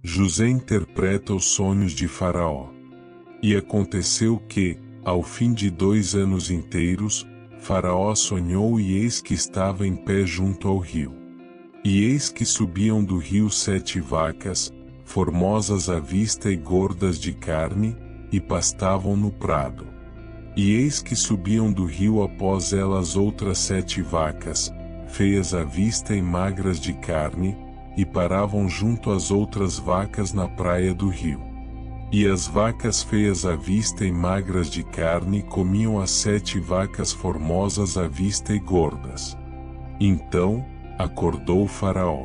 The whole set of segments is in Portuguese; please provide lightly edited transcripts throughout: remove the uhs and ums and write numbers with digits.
José interpreta os sonhos de Faraó. E aconteceu que, ao fim de 2 anos inteiros, Faraó sonhou e eis que estava em pé junto ao rio. E eis que subiam do rio 7 vacas, formosas à vista e gordas de carne, e pastavam no prado. E eis que subiam do rio após elas outras 7 vacas, feias à vista e magras de carne, e paravam junto às outras vacas na praia do rio. E as vacas feias à vista e magras de carne comiam as 7 vacas formosas à vista e gordas. Então, acordou Faraó.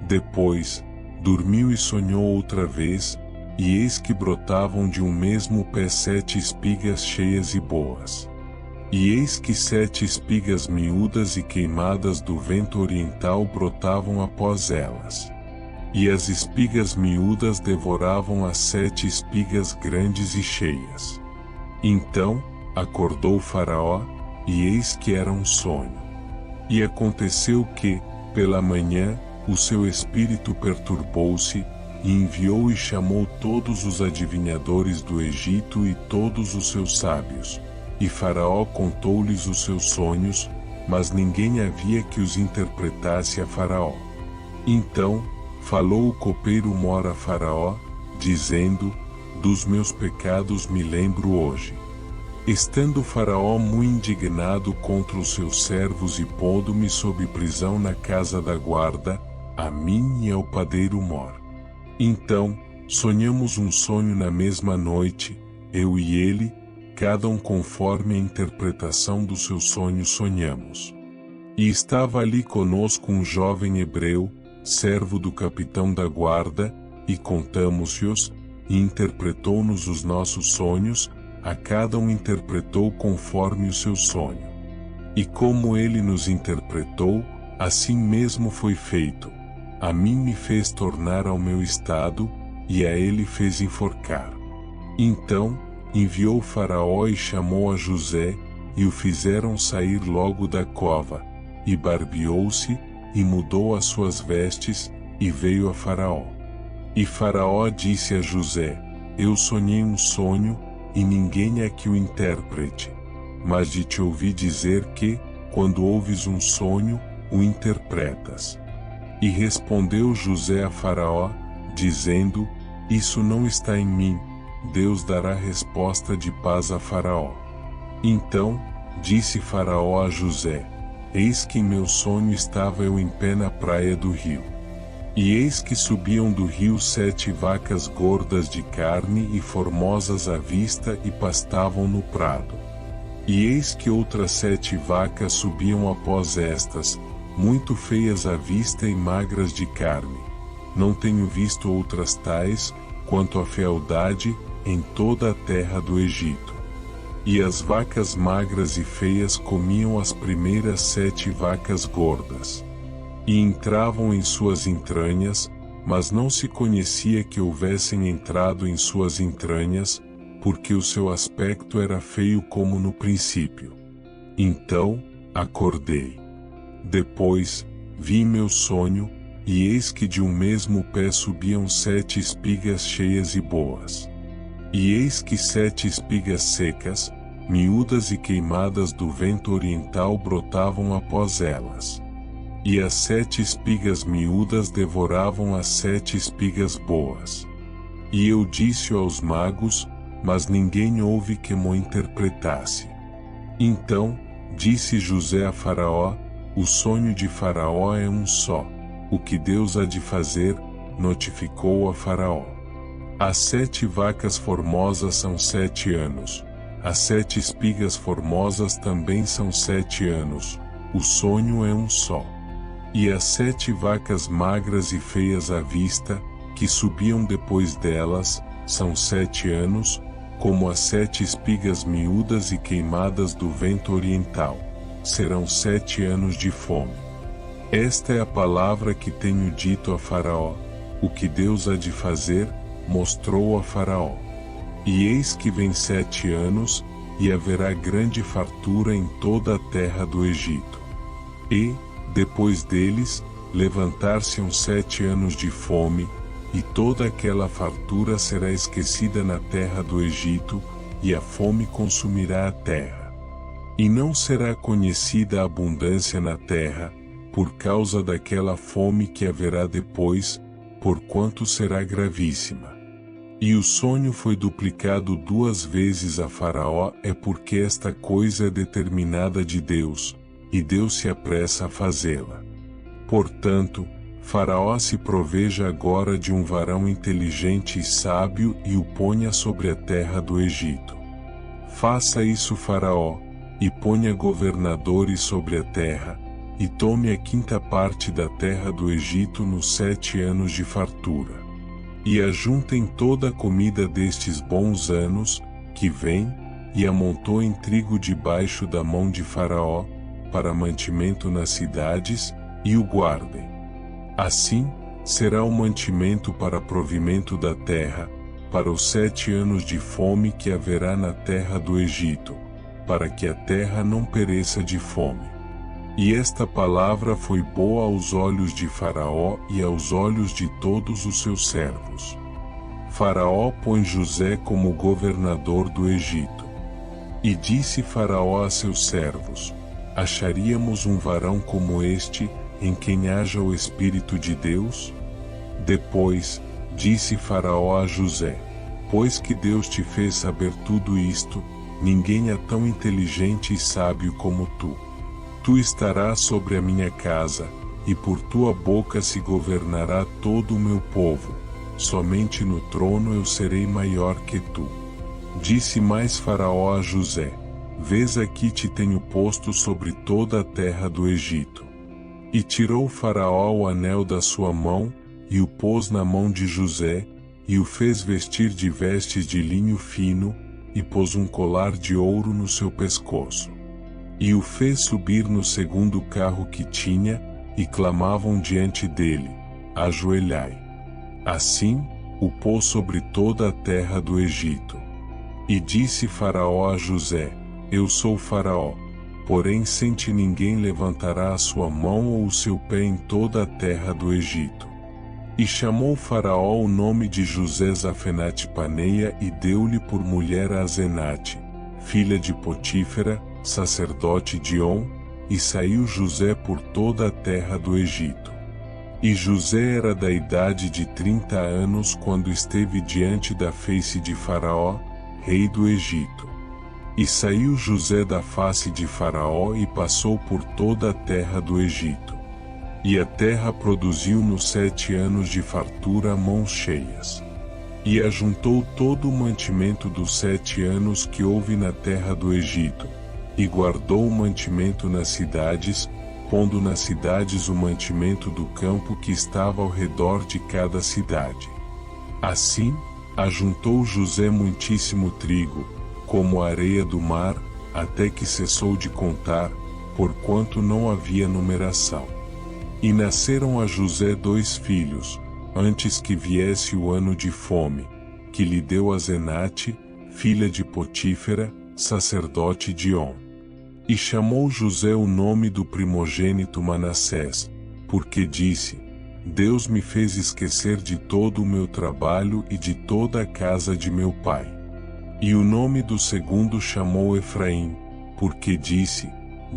Depois, dormiu e sonhou outra vez, e eis que brotavam de um mesmo pé 7 espigas cheias e boas. E eis que 7 espigas miúdas e queimadas do vento oriental brotavam após elas. E as espigas miúdas devoravam as 7 espigas grandes e cheias. Então, acordou Faraó, e eis que era um sonho. E aconteceu que, pela manhã, o seu espírito perturbou-se, e enviou e chamou todos os adivinhadores do Egito e todos os seus sábios. E Faraó contou-lhes os seus sonhos, mas ninguém havia que os interpretasse a Faraó. Então, falou o copeiro Mor a Faraó, dizendo: dos meus pecados me lembro hoje. Estando Faraó muito indignado contra os seus servos e pondo-me sob prisão na casa da guarda, a mim e ao padeiro Mor. Então, sonhamos um sonho na mesma noite, eu e ele, cada um conforme a interpretação do seu sonho sonhamos. E estava ali conosco um jovem hebreu, servo do capitão da guarda, e contamos-os, e interpretou-nos os nossos sonhos, a cada um interpretou conforme o seu sonho. E como ele nos interpretou, assim mesmo foi feito. A mim me fez tornar ao meu estado, e a ele fez enforcar. Então, enviou Faraó e chamou a José, e o fizeram sair logo da cova, e barbeou-se, e mudou as suas vestes, e veio a Faraó. E Faraó disse a José: eu sonhei um sonho, e ninguém é que o interprete. Mas de te ouvi dizer que, quando ouves um sonho, o interpretas. E respondeu José a Faraó, dizendo: isso não está em mim, Deus dará resposta de paz a Faraó. Então, disse Faraó a José: eis que em meu sonho estava eu em pé na praia do rio. E eis que subiam do rio 7 vacas gordas de carne e formosas à vista e pastavam no prado. E eis que outras 7 vacas subiam após estas, muito feias à vista e magras de carne. Não tenho visto outras tais, quanto à fealdade, em toda a terra do Egito. E as vacas magras e feias comiam as primeiras 7 vacas gordas. E entravam em suas entranhas, mas não se conhecia que houvessem entrado em suas entranhas, porque o seu aspecto era feio como no princípio. Então, acordei. Depois, vi meu sonho, e eis que de um mesmo pé subiam 7 espigas cheias e boas. E eis que 7 espigas secas, miúdas e queimadas do vento oriental brotavam após elas. E as 7 espigas miúdas devoravam as 7 espigas boas. E eu disse aos magos, mas ninguém houve que mo interpretasse. Então, disse José a Faraó: o sonho de Faraó é um só. O que Deus há de fazer, notificou a Faraó. As 7 vacas formosas são 7 anos. As 7 espigas formosas também são 7 anos. O sonho é um só. E as 7 vacas magras e feias à vista, que subiam depois delas, são 7 anos, como as 7 espigas miúdas e queimadas do vento oriental. Serão 7 anos de fome. Esta é a palavra que tenho dito a Faraó. O que Deus há de fazer, mostrou a Faraó. E eis que vem 7 anos, e haverá grande fartura em toda a terra do Egito. E, depois deles, levantar-se-ão 7 anos de fome, e toda aquela fartura será esquecida na terra do Egito, e a fome consumirá a terra. E não será conhecida a abundância na terra, por causa daquela fome que haverá depois, porquanto será gravíssima. E o sonho foi duplicado 2 vezes a Faraó, é porque esta coisa é determinada de Deus, e Deus se apressa a fazê-la. Portanto, Faraó se proveja agora de um varão inteligente e sábio e o ponha sobre a terra do Egito. Faça isso Faraó, e ponha governadores sobre a terra, e tome a 5ª parte da terra do Egito nos 7 anos de fartura. E ajuntem toda a comida destes bons anos, que vem, e amontoem trigo debaixo da mão de Faraó, para mantimento nas cidades, e o guardem. Assim, será o mantimento para provimento da terra, para os 7 anos de fome que haverá na terra do Egito, para que a terra não pereça de fome. E esta palavra foi boa aos olhos de Faraó e aos olhos de todos os seus servos. Faraó põe José como governador do Egito. E disse Faraó a seus servos: acharíamos um varão como este, em quem haja o Espírito de Deus? Depois, disse Faraó a José: pois que Deus te fez saber tudo isto, ninguém é tão inteligente e sábio como tu. Tu estarás sobre a minha casa, e por tua boca se governará todo o meu povo. Somente no trono eu serei maior que tu. Disse mais Faraó a José: vês aqui te tenho posto sobre toda a terra do Egito. E tirou Faraó o anel da sua mão, e o pôs na mão de José, e o fez vestir de vestes de linho fino, e pôs um colar de ouro no seu pescoço. E o fez subir no 2º carro que tinha, e clamavam diante dele: ajoelhai. Assim, o pôs sobre toda a terra do Egito. E disse Faraó a José: eu sou Faraó, porém sem ti ninguém levantará a sua mão ou o seu pé em toda a terra do Egito. E chamou Faraó o nome de José Zafenate-Paneia e deu-lhe por mulher a Asenate, filha de Potífera, sacerdote de On, e saiu José por toda a terra do Egito. E José era da idade de 30 anos quando esteve diante da face de Faraó, rei do Egito. E saiu José da face de Faraó e passou por toda a terra do Egito. E a terra produziu nos 7 anos de fartura mãos cheias. E ajuntou todo o mantimento dos 7 anos que houve na terra do Egito, e guardou o mantimento nas cidades, pondo nas cidades o mantimento do campo que estava ao redor de cada cidade. Assim, ajuntou José muitíssimo trigo, como a areia do mar, até que cessou de contar, porquanto não havia numeração. E nasceram a José 2 filhos, antes que viesse o ano de fome, que lhe deu Asenate, filha de Potífera, sacerdote de On. E chamou José o nome do primogênito Manassés, porque disse: Deus me fez esquecer de todo o meu trabalho e de toda a casa de meu pai. E o nome do segundo chamou Efraim, porque disse: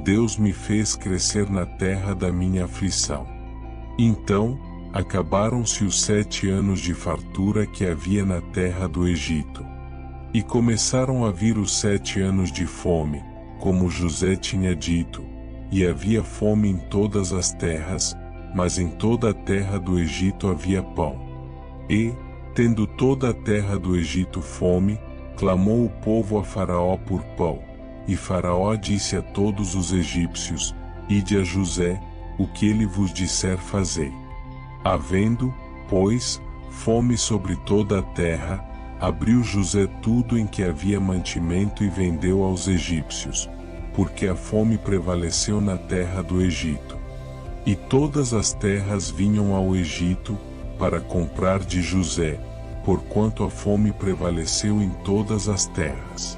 Deus me fez crescer na terra da minha aflição. Então, acabaram-se os 7 anos de fartura que havia na terra do Egito. E começaram a vir os 7 anos de fome, como José tinha dito, e havia fome em todas as terras, mas em toda a terra do Egito havia pão. E, tendo toda a terra do Egito fome, clamou o povo a Faraó por pão. E Faraó disse a todos os egípcios: Ide a José, o que ele vos disser fazei. Havendo, pois, fome sobre toda a terra, abriu José tudo em que havia mantimento e vendeu aos egípcios, porque a fome prevaleceu na terra do Egito. E todas as terras vinham ao Egito, para comprar de José, porquanto a fome prevaleceu em todas as terras.